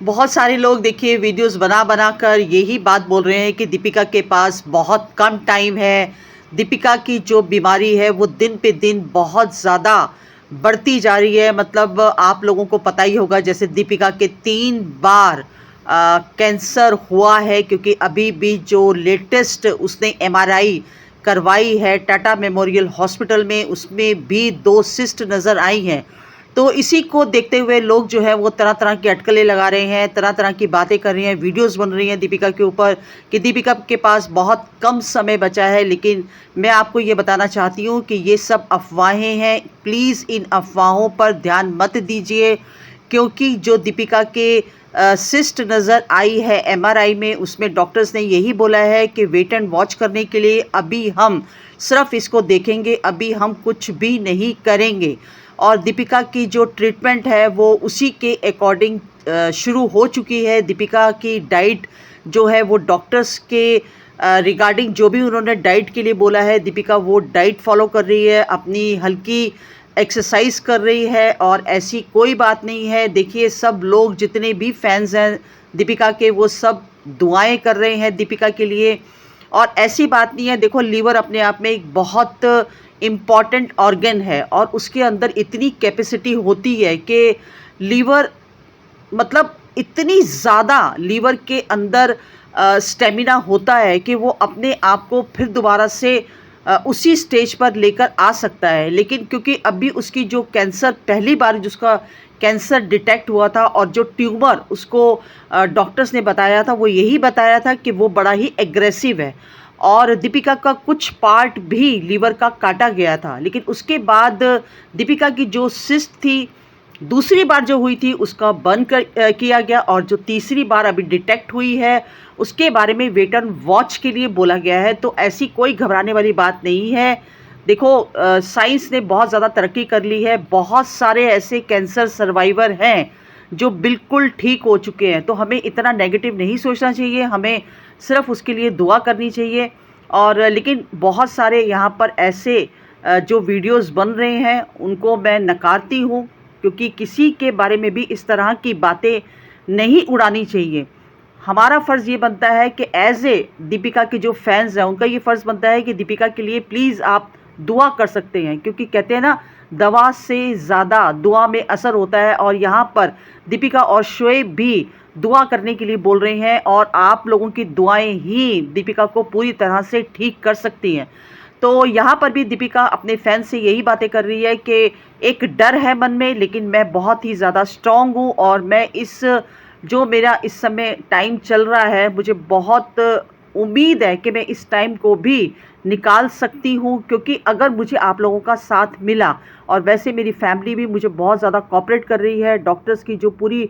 बहुत सारे लोग देखिए वीडियोस बना बना कर यही बात बोल रहे हैं कि दीपिका के पास बहुत कम टाइम है। दीपिका की जो बीमारी है वो दिन पे दिन बहुत ज़्यादा बढ़ती जा रही है। मतलब आप लोगों को पता ही होगा, जैसे दीपिका के 3 बार कैंसर हुआ है, क्योंकि अभी भी जो लेटेस्ट उसने एमआरआई करवाई है टाटा मेमोरियल हॉस्पिटल में, उसमें भी 2 सिस्ट नज़र आई हैं। तो इसी को देखते हुए लोग जो है वो तरह तरह की अटकलें लगा रहे हैं, तरह तरह की बातें कर रही हैं, वीडियोस बन रही हैं दीपिका के ऊपर कि दीपिका के पास बहुत कम समय बचा है। लेकिन मैं आपको ये बताना चाहती हूँ कि ये सब अफवाहें हैं। प्लीज़ इन अफवाहों पर ध्यान मत दीजिए, क्योंकि जो दीपिका के सिस्ट नज़र आई है एमआरआई में, उसमें डॉक्टर्स ने यही बोला है कि वेट एंड वॉच करने के लिए अभी हम सिर्फ इसको देखेंगे, अभी हम कुछ भी नहीं करेंगे। और दीपिका की जो ट्रीटमेंट है वो उसी के अकॉर्डिंग शुरू हो चुकी है। दीपिका की डाइट जो है वो डॉक्टर्स के रिगार्डिंग जो भी उन्होंने डाइट के लिए बोला है, दीपिका वो डाइट फॉलो कर रही है, अपनी हल्की एक्सरसाइज कर रही है और ऐसी कोई बात नहीं है। देखिए, सब लोग जितने भी फैंस हैं दीपिका के, वो सब दुआएं कर रहे हैं दीपिका के लिए। और ऐसी बात नहीं है, देखो लीवर अपने आप में एक बहुत इम्पॉर्टेंट ऑर्गन है और उसके अंदर इतनी कैपेसिटी होती है कि लीवर, मतलब इतनी ज़्यादा लीवर के अंदर स्टेमिना होता है कि वो अपने आप को फिर दोबारा से उसी स्टेज पर लेकर आ सकता है। लेकिन क्योंकि अभी उसकी जो कैंसर, पहली बार जिसका कैंसर डिटेक्ट हुआ था और जो ट्यूमर उसको डॉक्टर्स ने बताया था, वो यही बताया था कि वो बड़ा ही एग्रेसिव है और दीपिका का कुछ पार्ट भी लीवर का काटा गया था। लेकिन उसके बाद दीपिका की जो सिस्ट थी, दूसरी बार जो हुई थी उसका बंद किया गया, और जो तीसरी बार अभी डिटेक्ट हुई है उसके बारे में वेट एंड वॉच के लिए बोला गया है। तो ऐसी कोई घबराने वाली बात नहीं है। देखो, साइंस ने बहुत ज़्यादा तरक्की कर ली है, बहुत सारे ऐसे कैंसर सर्वाइवर हैं जो बिल्कुल ठीक हो चुके हैं। तो हमें इतना नेगेटिव नहीं सोचना चाहिए, हमें सिर्फ उसके लिए दुआ करनी चाहिए। और लेकिन बहुत सारे यहाँ पर ऐसे जो वीडियोस बन रहे हैं उनको मैं नकारती हूँ, क्योंकि किसी के बारे में भी इस तरह की बातें नहीं उड़ानी चाहिए। हमारा फ़र्ज़ ये बनता है कि एज़ ए दीपिका के जो फैंस हैं उनका ये फ़र्ज़ बनता है कि दीपिका के लिए प्लीज़ आप दुआ कर सकते हैं, क्योंकि कहते हैं ना, दवा से ज़्यादा दुआ में असर होता है। और यहाँ पर दीपिका और शोएब भी दुआ करने के लिए बोल रहे हैं और आप लोगों की दुआएं ही दीपिका को पूरी तरह से ठीक कर सकती हैं। तो यहाँ पर भी दीपिका अपने फैंस से यही बातें कर रही है कि एक डर है मन में, लेकिन मैं बहुत ही ज़्यादा स्ट्रॉन्ग हूँ और मैं इस, जो मेरा इस समय टाइम चल रहा है, मुझे बहुत उम्मीद है कि मैं इस टाइम को भी निकाल सकती हूँ। क्योंकि अगर मुझे आप लोगों का साथ मिला, और वैसे मेरी फैमिली भी मुझे बहुत ज़्यादा कोऑपरेट कर रही है, डॉक्टर्स की जो पूरी